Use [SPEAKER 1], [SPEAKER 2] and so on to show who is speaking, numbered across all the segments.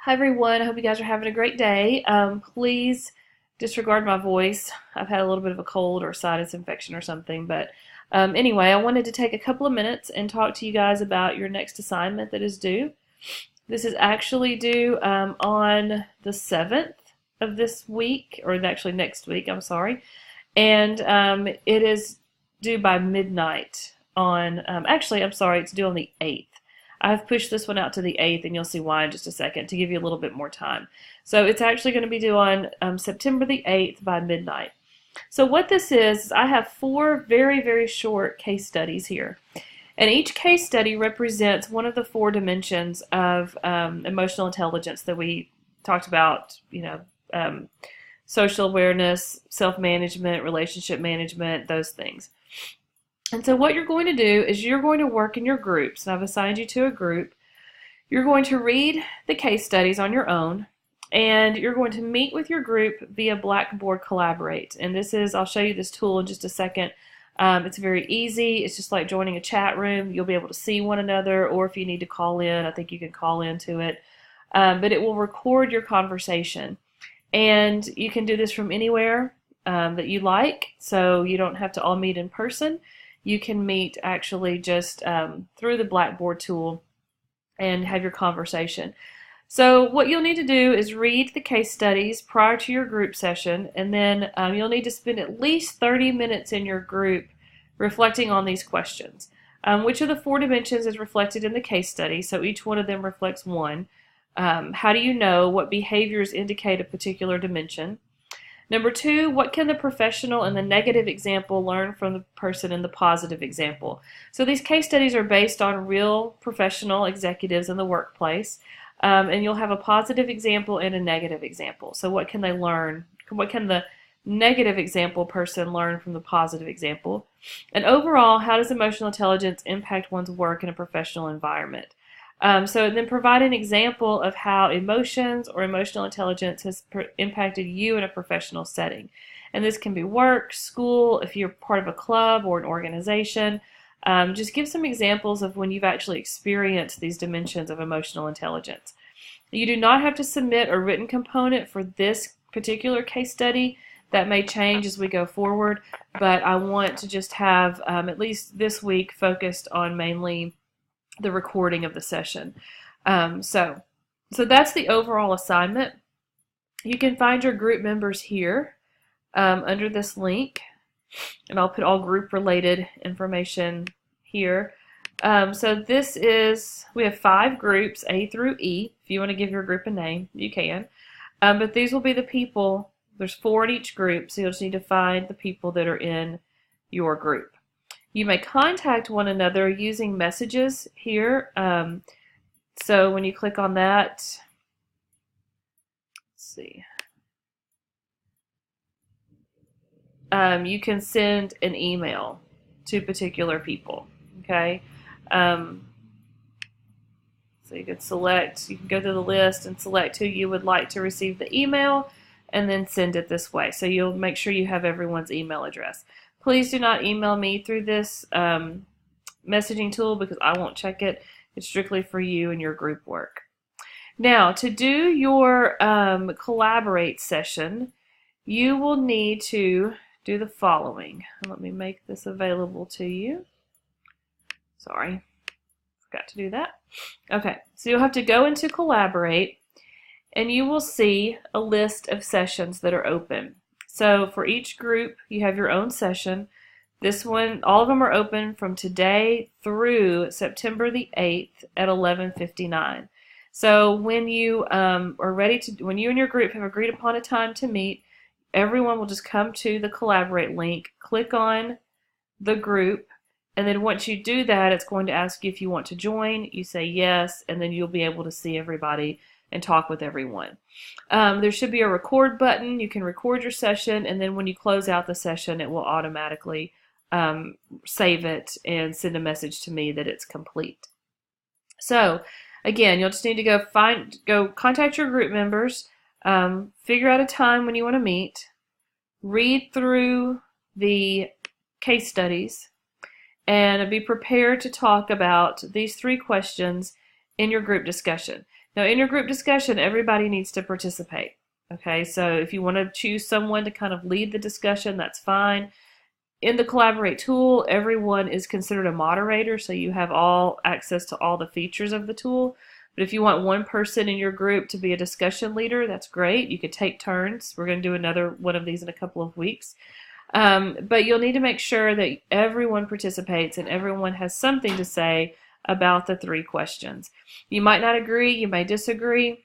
[SPEAKER 1] Hi everyone, I hope you guys are having a great day. Please disregard my voice. I've had a little bit of a cold or sinus infection or something, but anyway, I wanted to take a couple of minutes and talk to you guys about your next assignment that is due. This is actually due on the 7th of this week, or actually next week, I'm sorry, and it is due by midnight on, actually, I'm sorry, it's due on the 8th. I've pushed this one out to the 8th, and you'll see why in just a second to give you a little bit more time. So it's actually going to be due on September the 8th by midnight. So what this is I have four very, very short case studies here. And each case study represents one of the four dimensions of emotional intelligence that we talked about, social awareness, self-management, relationship management, those things. And so what you're going to do is you're going to work in your groups, and I've assigned you to a group. You're going to read the case studies on your own, and you're going to meet with your group via Blackboard Collaborate. And this is, I'll show you this tool in just a second. It's very easy. It's just like joining a chat room. You'll be able to see one another, or if you need to call in, I think you can call into it. But it will record your conversation. And you can do this from anywhere that you like, so you don't have to all meet in person. You can meet actually just through the Blackboard tool and have your conversation. So what you'll need to do is read the case studies prior to your group session, and then you'll need to spend at least 30 minutes in your group reflecting on these questions. Which of the four dimensions is reflected in the case study? So each one of them reflects one. How do you know what behaviors indicate a particular dimension? Number two, what can the professional in the negative example learn from the person in the positive example? So these case studies are based on real professional executives in the workplace, and you'll have a positive example and a negative example. So what can they learn? What can the negative example person learn from the positive example? And overall, how does emotional intelligence impact one's work in a professional environment? So then provide an example of how emotions or emotional intelligence has impacted you in a professional setting. And this can be work, school, if you're part of a club or an organization. Just give some examples of when you've actually experienced these dimensions of emotional intelligence. You do not have to submit a written component for this particular case study. That may change as we go forward, but I want to just have at least this week focused on mainly the recording of the session. So that's the overall assignment. You can find your group members here under this link, and I'll put all group related information here. So this is, we have 5 groups, A through E. If you want to give your group a name, you can. But these will be the people, there's 4 in each group, so you'll just need to find the people that are in your group. You may contact one another using messages here. So when you click on that, let's see, you can send an email to particular people. Okay, so you can select, you can go through the list and select who you would like to receive the email, and then send it this way. So you'll make sure you have everyone's email address. Please do not email me through this messaging tool because I won't check it. It's strictly for you and your group work. Now, to do your Collaborate session, you will need to do the following. Let me make this available to you. Sorry, forgot to do that. Okay, so you'll have to go into Collaborate, and you will see a list of sessions that are open. So for each group, you have your own session. This one, all of them are open from today through September the 8th at 11:59. So when you are ready to, when you and your group have agreed upon a time to meet, everyone will just come to the Collaborate link, click on the group, and then once you do that, it's going to ask you if you want to join. You say yes, and then you'll be able to see everybody and talk with everyone. There should be a record button. You can record your session, and then when you close out the session, it will automatically save it and send a message to me that it's complete. So again, you'll just need to go contact your group members, figure out a time when you want to meet, read through the case studies, and be prepared to talk about these 3 questions in your group discussion. Now, in your group discussion, everybody needs to participate. Okay, so if you want to choose someone to kind of lead the discussion, that's fine. In the Collaborate tool, everyone is considered a moderator, so you have all access to all the features of the tool. But if you want one person in your group to be a discussion leader, that's great. You could take turns. We're going to do another one of these in a couple of weeks. But you'll need to make sure that everyone participates and everyone has something to say about the 3 questions. You might not agree, you may disagree.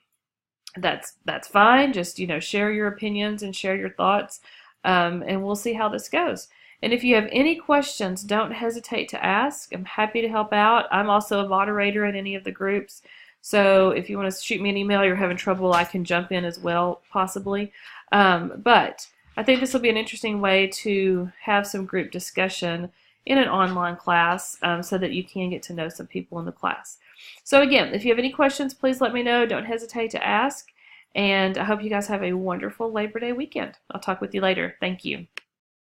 [SPEAKER 1] That's fine. Just, share your opinions and share your thoughts, and we'll see how this goes. And if you have any questions, don't hesitate to ask. I'm happy to help out. I'm also a moderator in any of the groups. So if you want to shoot me an email, you're having trouble, I can jump in as well, possibly. But I think this will be an interesting way to have some group discussion in an online class, so that you can get to know some people in the class. So again, if you have any questions, please let me know. Don't hesitate to ask. And I hope you guys have a wonderful Labor Day weekend. I'll talk with you later. Thank you.